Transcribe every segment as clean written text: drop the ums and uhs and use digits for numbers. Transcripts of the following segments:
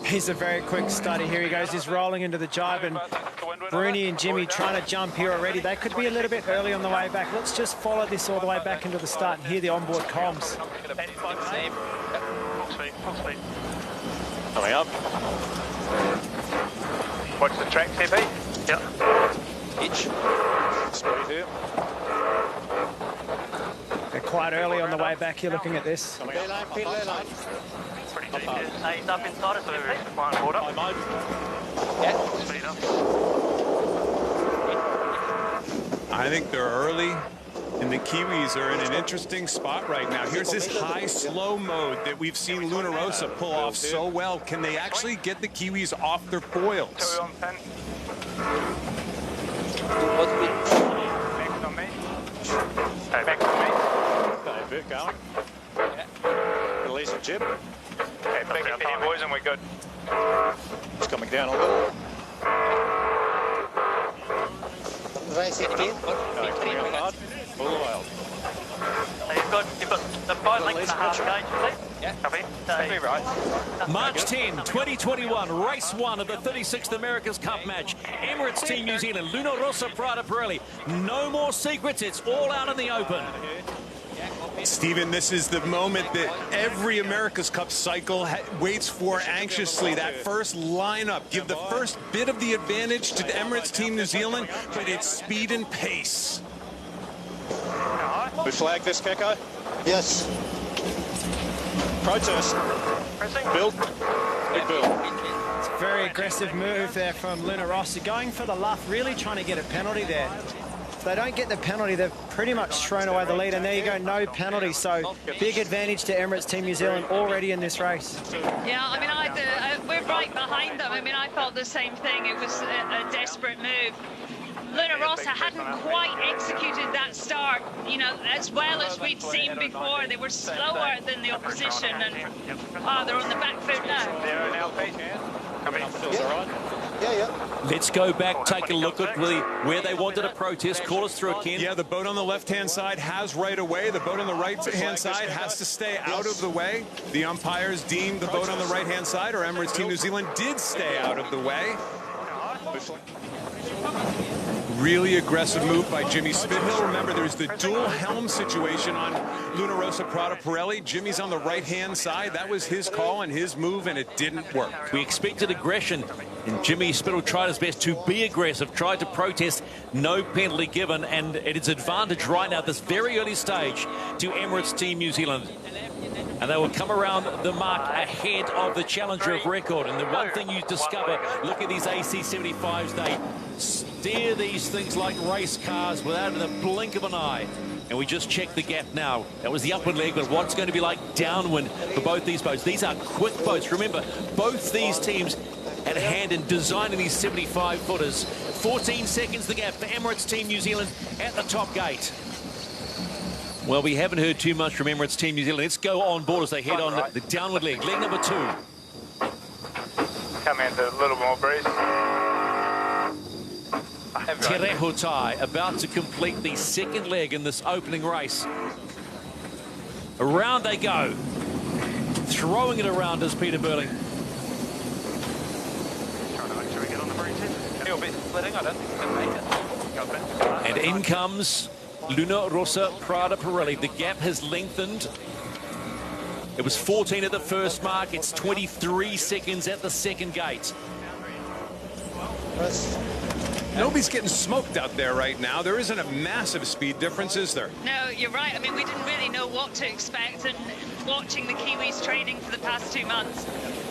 He's a very quick study. Here he goes. He's rolling into the jibe, and Bruni and Jimmy trying to jump here already. They could be a little bit early on the way back. Let's just follow this all the way back into the start and hear the onboard comms. Coming up. Watch the track, TP. Yep. Hitch. Speed here. They're quite early on the way back here looking at this. Coming up. Pretty deep here. He's up inside us, flying water. High mode. Yeah. Speed up. I think they're early, and the Kiwis are in an interesting spot right now. Here's this high slow mode that we've seen Luna Rossa pull off so well. Can they actually get the Kiwis off their foils? 2 on 10. Next on me. Hey, back on me. Okay, a bit going. Yeah. Release the jib. Okay, back up here, boys, and we're good. It's coming down a little. Raise it again. Okay, coming up hard. Full wild. You've got the 5 lengths and a half gauge, please. Yeah. Copy. Be right. March 10, 2021, race 1 of the 36th America's Cup match. Emirates Team New Zealand, Luna Rossa Prada Pirelli. No more secrets, it's all out in the open. Stephen, this is the moment that every America's Cup cycle waits for anxiously. That first lineup, give the first bit of the advantage to the Emirates Team New Zealand, but it's speed and pace. We flag this, Keko? Yes. Protest. Pressing. Build. Big build. It's a very aggressive move there from Luna Rossa, going for the luff, really trying to get a penalty there. If they don't get the penalty, they've pretty much thrown away the lead, and there you go, no penalty. So big advantage to Emirates Team New Zealand already in this race. Yeah, I mean, we're right behind them. I mean, I felt the same thing. It was a desperate move. Luna Rossa hadn't quite executed that start, you know, as well as we'd seen before. They were slower than the opposition, and they're on the back foot now. They're an LP. Coming. Yeah. Let's go back, take a look at where they wanted to protest. Call us through again. Yeah, the boat on the left-hand side has right away. The boat on the right-hand side has to stay out of the way. The umpires deemed the boat on the right-hand side, or Emirates Team New Zealand did stay out of the way. Really aggressive move by Jimmy Spithill. Remember, there's the dual helm situation on Luna Rossa Prada Pirelli. Jimmy's on the right-hand side. That was his call and his move, and it didn't work. We expected aggression, and Jimmy Spithill tried his best to be aggressive, tried to protest, no penalty given, and it is advantage right now at this very early stage to Emirates Team New Zealand. And they will come around the mark ahead of the challenger of record. And the one thing you discover, look at these AC75s, they steer these things like race cars without a blink of an eye. And we just checked the gap now. That was the upwind leg, but what's going to be like downwind for both these boats? These are quick boats. Remember, both these teams had a hand in designing these 75-footers. 14 seconds the gap for Emirates Team New Zealand at the top gate. Well, we haven't heard too much from Emirates Team New Zealand. Let's go on board as they head on the downward leg. Leg number 2. Come into a little more breeze. Te Rehotai about to complete the second leg in this opening race. Around they go. Throwing it around is Peter Burling. Trying to make sure we get on the breeze. A little bit splitting, I don't think we can make it. And in comes Luna Rossa Prada Pirelli. The gap has lengthened. It was 14 at the first mark. It's 23 seconds at the second gate. Nobody's getting smoked out there right now. There isn't a massive speed difference, is there? No, you're right. I mean, we didn't really know what to expect, and watching the Kiwis training for the past 2 months,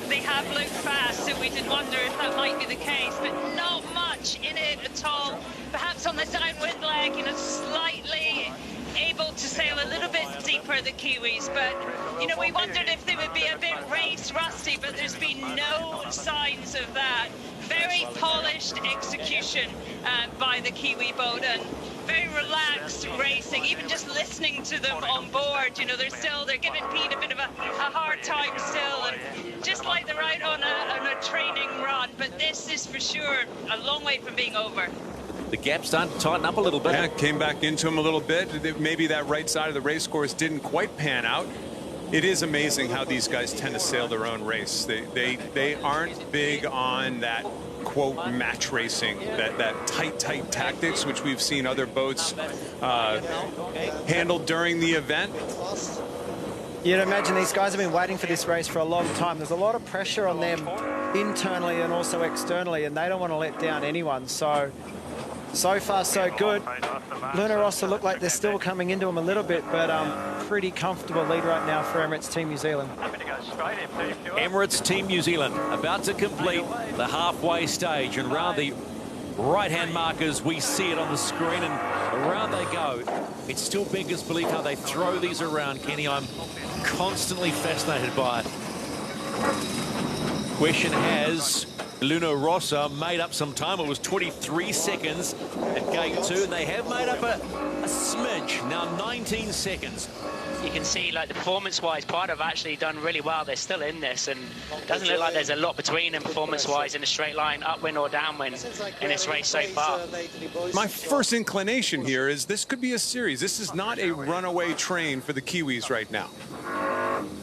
they have looked fast, so we did wonder if that might be the case, but not much in it at all. Perhaps on the downwind leg, you know, slightly able to sail a little bit deeper, the Kiwis, but, you know, we wondered if they would be a bit race rusty, but there's been no signs of that. Very polished execution by the Kiwi boat, and very relaxed racing. Even just listening to them on board, you know, they're giving Pete a bit of a hard time still, and just like they're out on a training run. But this is for sure a long way from being over. The gap's starting to tighten up a little bit. Yeah, came back into him a little bit. Maybe that right side of the race course didn't quite pan out. It is amazing how these guys tend to sail their own race. They aren't big on that, quote, match racing, that tight tactics, which we've seen other boats handle during the event. You'd imagine these guys have been waiting for this race for a long time. There's a lot of pressure on them internally and also externally, and they don't want to let down anyone. So far, so good. Luna Rossa look like they're still coming into them a little bit, but pretty comfortable lead right now for Emirates Team New Zealand. Emirates Team New Zealand about to complete the halfway stage, and round the right-hand markers, we see it on the screen, and around they go. It's still beggars belief how they throw these around, Kenny. I'm constantly fascinated by it. Question, has Luna Rossa made up some time? It was 23 seconds at gate 2, and they have made up a smidge, now 19 seconds. You can see, like, the performance-wise, part have actually done really well. They're still in this, and it doesn't look like there's a lot between them performance-wise in a straight line, upwind or downwind in this race so far. My first inclination here is this could be a series. This is not a runaway train for the Kiwis right now.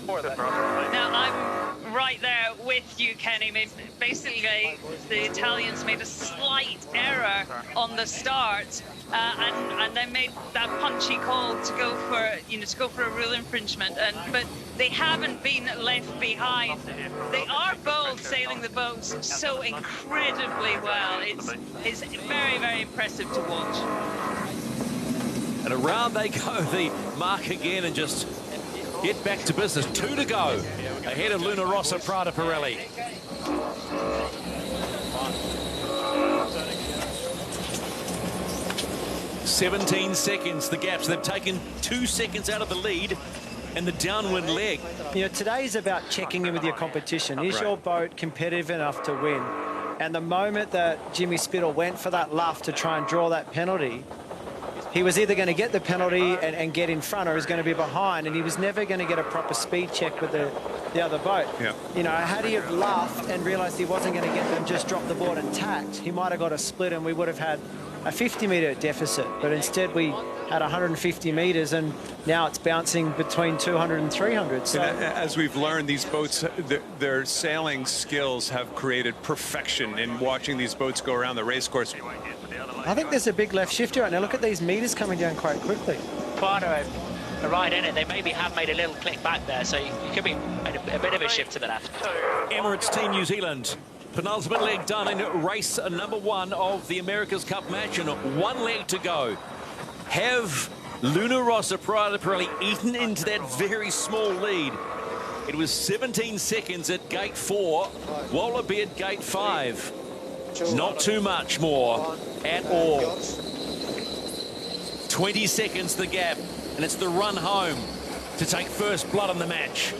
Now, I'm right there with you, Kenny. Basically, the Italians made a slight error on the start, and they made that punchy call to go for a rule infringement. But they haven't been left behind. They are both sailing the boats so incredibly well. It's very, very impressive to watch. And around they go, the mark again, and just get back to business. 2 to go ahead of Luna Rossa, Prada Pirelli. "17 seconds, the gap. So they've taken 2 seconds out of the lead and the downwind leg. You know, today's about checking in with your competition. Is your boat competitive enough to win? And the moment that Jimmy Spittle went for that luff to try and draw that penalty, he was either going to get the penalty and get in front, or he was going to be behind, and he was never going to get a proper speed check with the other boat. Yeah. You know, had he have laughed and realised he wasn't going to get them, just dropped the board and tacked, he might have got a split and we would have had a 50-metre deficit. But instead we had 150 metres, and now it's bouncing between 200 and 300. So as we've learned, these boats, their sailing skills have created perfection in watching these boats go around the racecourse. I think there's a big left shift right now. Look at these meters coming down quite quickly. Prada are right in it. They maybe have made a little click back there, so you could be a bit of a shift to the left. Emirates Team New Zealand, penultimate leg done in race number 1 of the America's Cup match, and 1 leg to go. Have Luna Rossa, Prada Pirelli eaten into that very small lead? It was 17 seconds at gate 4, Wallaby at gate 5. Not too much more at all. 20 seconds the gap, and it's the run home to take first blood on the match.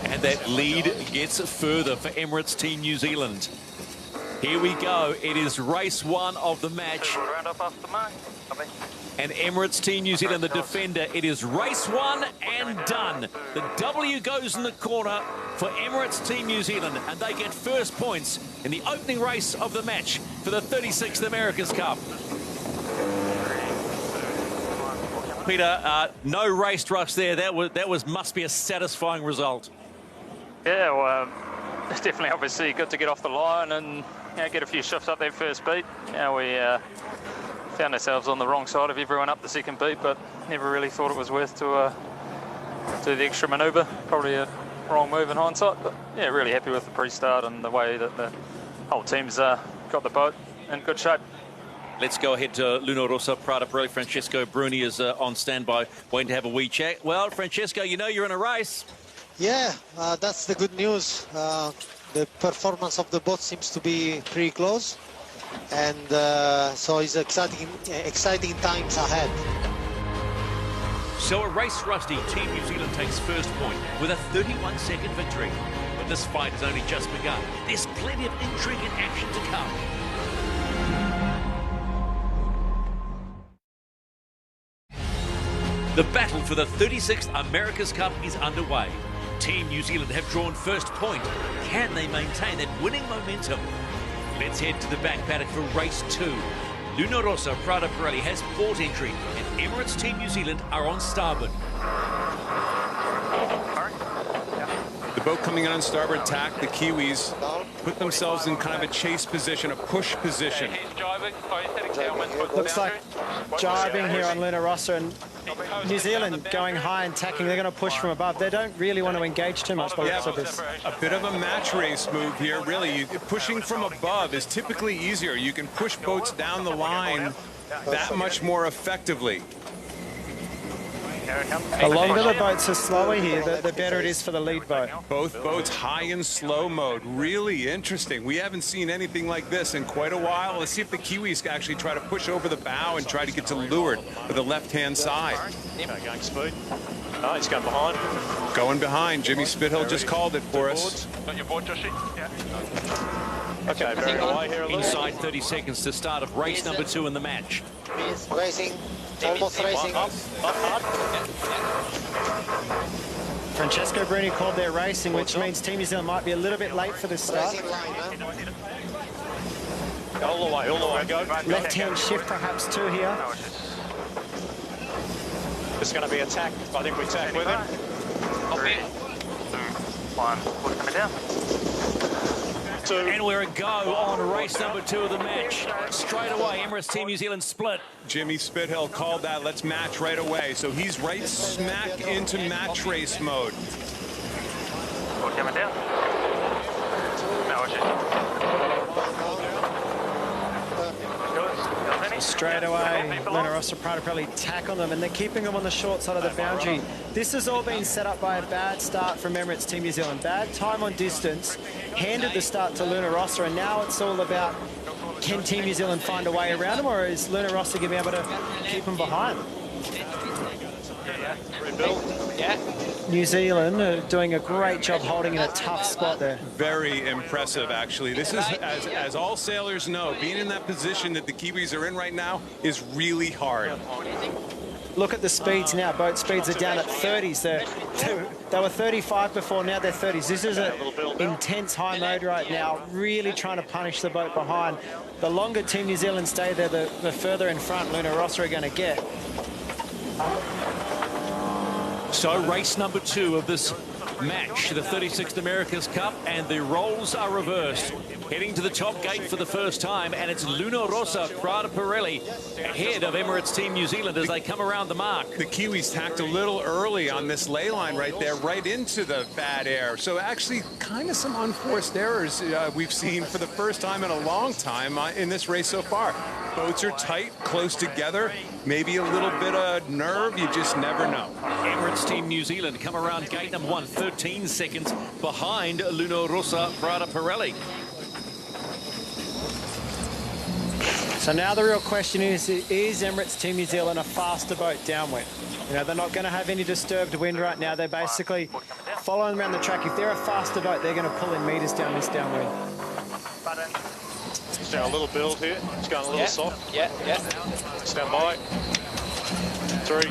And that lead gets further for Emirates Team New Zealand. Here we go. It is race 1 of the match. And Emirates Team New Zealand, the defender. It is race 1 and done. The W goes in the corner for Emirates Team New Zealand, and they get first points in the opening race of the match for the 36th America's Cup. Peter, no race rush there. That must be a satisfying result. Yeah, well, it's definitely obviously good to get off the line and get a few shifts up that first beat. We found ourselves on the wrong side of everyone up the second beat, but never really thought it was worth to do the extra manoeuvre. Probably a wrong move in hindsight, but yeah, really happy with the pre-start and the way that the whole team's got the boat in good shape. Let's go ahead to Luna Rossa, Prada Pirelli. Francesco Bruni is on standby, waiting to have a wee chat. Well, Francesco, you know you're in a race. Yeah, that's the good news. The performance of the boat seems to be pretty close, and so it's exciting times ahead. So a race rusty Team New Zealand takes first point with a 31-second victory. But this fight has only just begun. There's plenty of intrigue and action to come. The battle for the 36th America's Cup is underway. Team New Zealand have drawn first point. Can they maintain that winning momentum? Let's head to the back paddock for race 2. Luna Rossa, Prada Pirelli has port entry, and Emirates Team New Zealand are on starboard. The boat coming in on starboard tack, the Kiwis put themselves in kind of a chase position, a push position. Looks like jibing here on Luna Rossa, and New Zealand going high and tacking. They're going to push from above. They don't really want to engage too much by the looks of this. A bit of a match race move here, really. Pushing from above is typically easier. You can push boats down the line that much more effectively. The longer the boats are slower here, the better it is for the lead boat. Both boats high and slow mode. Really interesting. We haven't seen anything like this in quite a while. Let's see if the Kiwis can actually try to push over the bow and try to get to leeward for the left-hand side. Going speed. Oh, he's going behind. Going behind. Jimmy Spithill just called it for us. Got your board, Joshy? Yeah. Okay, bearing away here a little. Inside 30 seconds to start of race number 2 in the match. Racing, almost racing. Francesco Bruni called their racing, which means Team New Zealand might be a little bit late for this start. Racing line, huh? All the way, go. Left-hand shift perhaps too here. It's going to be attack. I think we tack with him. 3, 2, 1. What's coming down? And we're a go on race number 2 of the match. Straight away, Emirates Team New Zealand split. Jimmy Spithill called that. Let's match right away. So he's right smack into match race mode. What's coming down? No, what's it? Straight away, Luna Rossa Prada probably tack on them, and they're keeping them on the short side of the boundary. This has all been set up by a bad start from Emirates Team New Zealand. Bad time on distance, handed the start to Luna Rossa, and now it's all about, can Team New Zealand find a way around them, or is Luna Rossa going to be able to keep them behind? New Zealand are doing a great job holding in a tough spot there. Very impressive, actually. This is, as all sailors know, being in that position that the Kiwis are in right now is really hard. Look at the speeds now. Boat speeds are down at 30s. They were 35 before, now they're 30s. This is an intense high mode right now, really trying to punish the boat behind. The longer Team New Zealand stay there, the further in front Luna Rossa are going to get. So race number 2 of this match, the 36th America's Cup, and the roles are reversed. Heading to the top gate for the first time, and it's Luna Rossa Prada Pirelli ahead of Emirates Team New Zealand as they come around the mark. The Kiwis tacked a little early on this ley line right there, right into the bad air. So actually kind of some unforced errors we've seen for the first time in a long time in this race so far. Boats are tight, close together, maybe a little bit of nerve, you just never know. Emirates Team New Zealand come around gate number 1, 13 seconds behind Luna Rossa Prada Pirelli. So now the real question is Emirates Team New Zealand a faster boat downwind? You know, they're not going to have any disturbed wind right now. They're basically following around the track. If they're a faster boat, they're going to pull in meters down this downwind. It's down a little build here. It's going a little soft. Stand by. 3,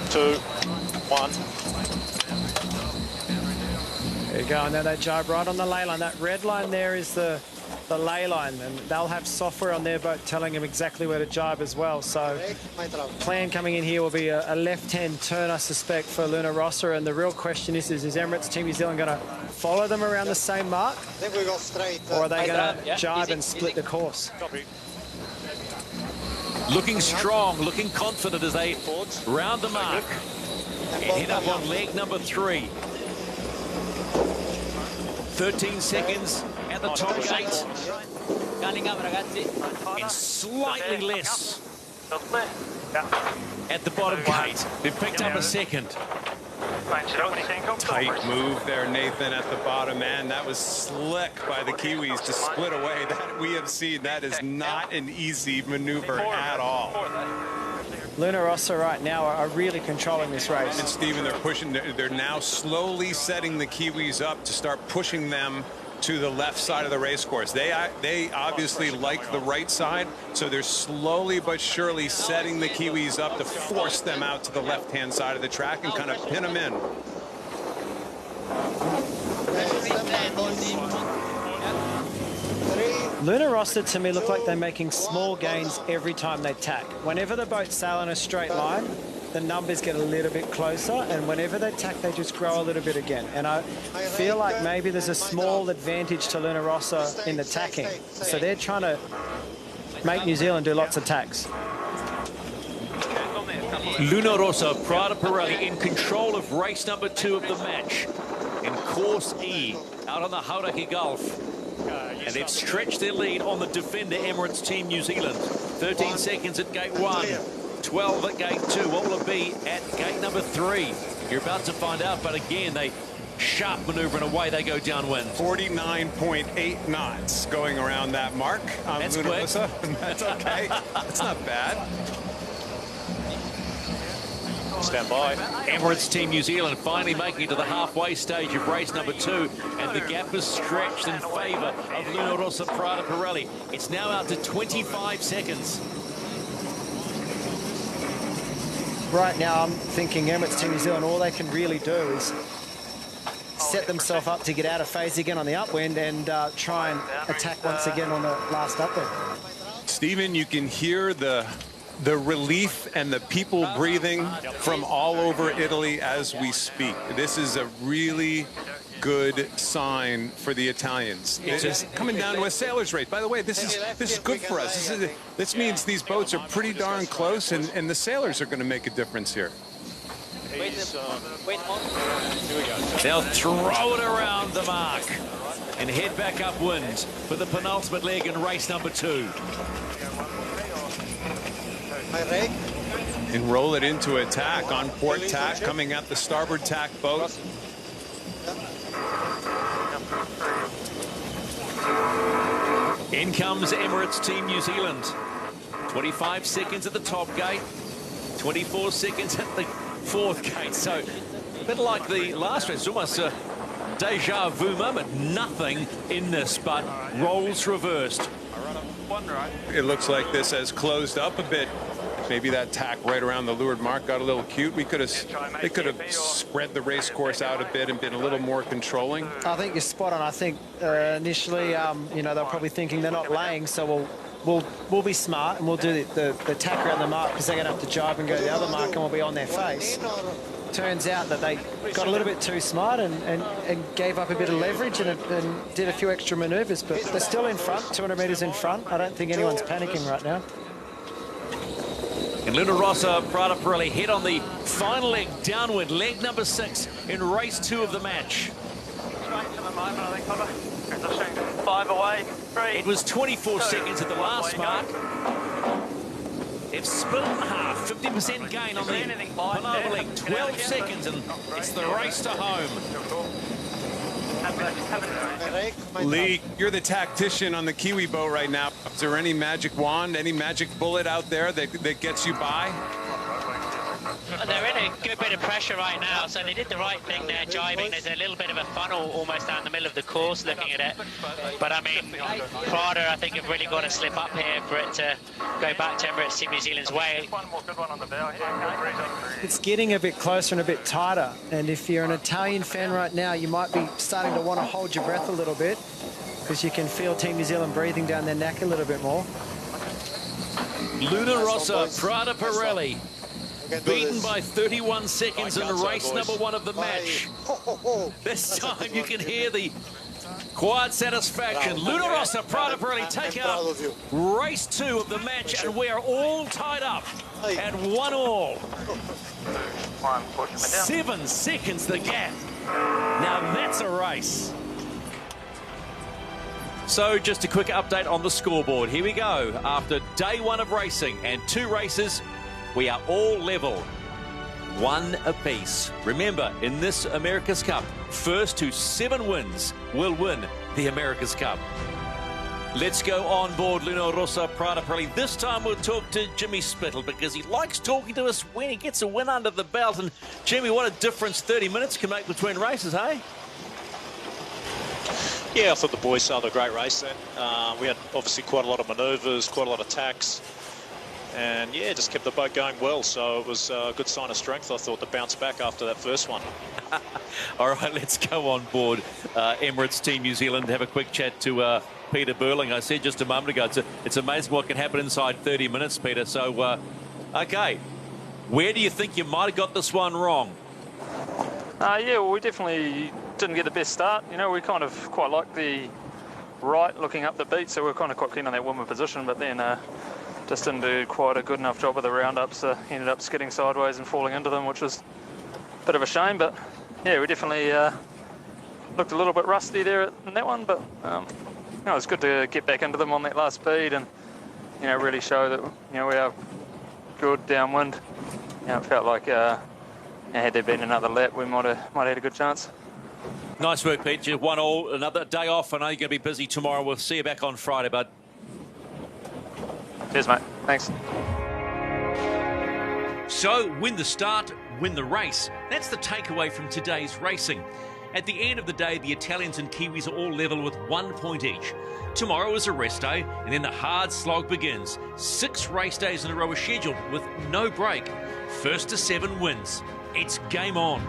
2, 1. There you go. And now they jibe right on the ley line. That red line there is the ley line, and they'll have software on their boat telling them exactly where to jibe as well. So plan coming in here will be a left-hand turn, I suspect, for Luna Rossa, and the real question is Emirates Team New Zealand going to follow them around the same mark? I think we go straight. Or are they going to jibe and split the course? Looking strong, looking confident as they round the mark and head up on leg number 3. 13 seconds at the top gate. And slightly less at the bottom gate. They've picked up a second. Tight move there, Nathan, at the bottom end. That was slick by the Kiwis to split away. That we have seen. That is not an easy maneuver at all. Luna Rossa right now are really controlling this race. And Stephen, they're pushing. They're now slowly setting the Kiwis up to start pushing them to the left side of the race course. They obviously like the right side, so they're slowly but surely setting the Kiwis up to force them out to the left-hand side of the track and kind of pin them in. Luna Rossa to me look like they're making small gains every time they tack. Whenever the boats sail in a straight line, the numbers get a little bit closer, and whenever they tack, they just grow a little bit again. And I feel like maybe there's a small advantage to Luna Rossa in the tacking. So they're trying to make New Zealand do lots of tacks. Luna Rossa, Prada Pirelli in control of race number 2 of the match in course E out on the Hauraki Gulf. And they've stretched their lead on the defender Emirates Team New Zealand. 13 seconds at gate 1, 12 at gate 2. What will it be at gate number 3? You're about to find out, but again, they sharp maneuver and away they go downwind. 49.8 knots going around that mark. That's Luna quick. Rossa. That's okay. That's not bad. Stand by. Emirates Team New Zealand finally making it to the halfway stage of race number 2, and the gap is stretched in favour of Luna Rossa Prada Pirelli. It's now out to 25 seconds. Right now, I'm thinking Emirates Team New Zealand, all they can really do is set themselves up to get out of phase again on the upwind and try and attack once again on the last upwind. Stephen, you can hear the relief and the people breathing from all over Italy as we speak. This is a really good sign for the Italians. It is coming down to a sailor's race. By the way, this is good for us. This means these boats are pretty darn close, and the sailors are going to make a difference here. They'll throw it around the mark and head back upwind for the penultimate leg in race number 2. And roll it into a tack on port tack, coming at the starboard tack boat. In comes Emirates Team New Zealand. 25 seconds at the top gate, 24 seconds at the 4th gate. So a bit like the last race, almost a deja vu moment. Nothing in this but roles reversed. It looks like this has closed up a bit. Maybe that tack right around the leeward mark got a little cute. They could have spread the race course out a bit and been a little more controlling. I think you're spot on. I think initially, you know, they're probably thinking they're not laying, so we'll be smart and we'll do the tack around the mark because they're going to have to jibe and go to the other mark and we'll be on their face. Turns out that they got a little bit too smart and gave up a bit of leverage and did a few extra manoeuvres, but they're still in front, 200 metres in front. I don't think anyone's panicking right now. And Luna Rossa, Prada Pirelli head on the final leg downwind, leg number 6 in race 2 of the match. It was 24 seconds at the last mark. They've split in half, 50% gain on the penultimate leg, 12 seconds, and it's the race to home. Lee, you're the tactician on the Kiwi boat right now. Is there any magic wand, any magic bullet out there that gets you by? They're in a good bit of pressure right now, so they did the right thing there, jibing. There's a little bit of a funnel almost down the middle of the course looking at it. But, I mean, Prada, I think, have really got to slip up here for it to go back to Emirates Team New Zealand's way. It's getting a bit closer and a bit tighter, and if you're an Italian fan right now, you might be starting to want to hold your breath a little bit because you can feel Team New Zealand breathing down their neck a little bit more. Luna Rossa, Prada Pirelli, beaten by 31 seconds in race number 1 of the match. This time you can hear the quiet satisfaction. Luna Rossa, Prada Pirelli take out race 2 of the match, and we are all tied up at 1-1. 7 seconds the gap. Now that's a race. So just a quick update on the scoreboard. Here we go. After day 1 of racing and 2 races, we are all level, 1 apiece. Remember, in this America's Cup, first to 7 wins will win the America's Cup. Let's go on board Luna Rossa Prada Pirelli. This time we'll talk to Jimmy Spittle because he likes talking to us when he gets a win under the belt. And Jimmy, what a difference 30 minutes can make between races, hey? Yeah, I thought the boys sailed a great race then. We had obviously quite a lot of manoeuvres, quite a lot of tacks. And yeah, just kept the boat going well, so it was a good sign of strength, I thought, to bounce back after that first one. All right, let's go on board Emirates Team New Zealand, have a quick chat to Peter Burling. I said just a moment ago, it's amazing what can happen inside 30 minutes, Peter. So, okay, Where do you think you might have got this one wrong? Yeah, well, we definitely didn't get the best start. You know, we kind of quite liked the right looking up the beat, so we were kind of quite keen on that woman position, but then just didn't do quite a good enough job of the roundups. Ended up skidding sideways and falling into them, which was a bit of a shame. But yeah, we definitely looked a little bit rusty there in that one, but you know, it was good to get back into them on that last speed and, you know, really show that, you know, we are good downwind. You know, it felt like had there been another lap, we might have had a good chance. Nice work, Pete. You 1-1, another day off. I know you're going to be busy tomorrow. We'll see you back on Friday, bud. Cheers, mate. Thanks. So, win the start, win the race. That's the takeaway from today's racing. At the end of the day, the Italians and Kiwis are all level with 1 point each. Tomorrow is a rest day, and then the hard slog begins. 6 race days in a row are scheduled with no break. First to 7 wins. It's game on.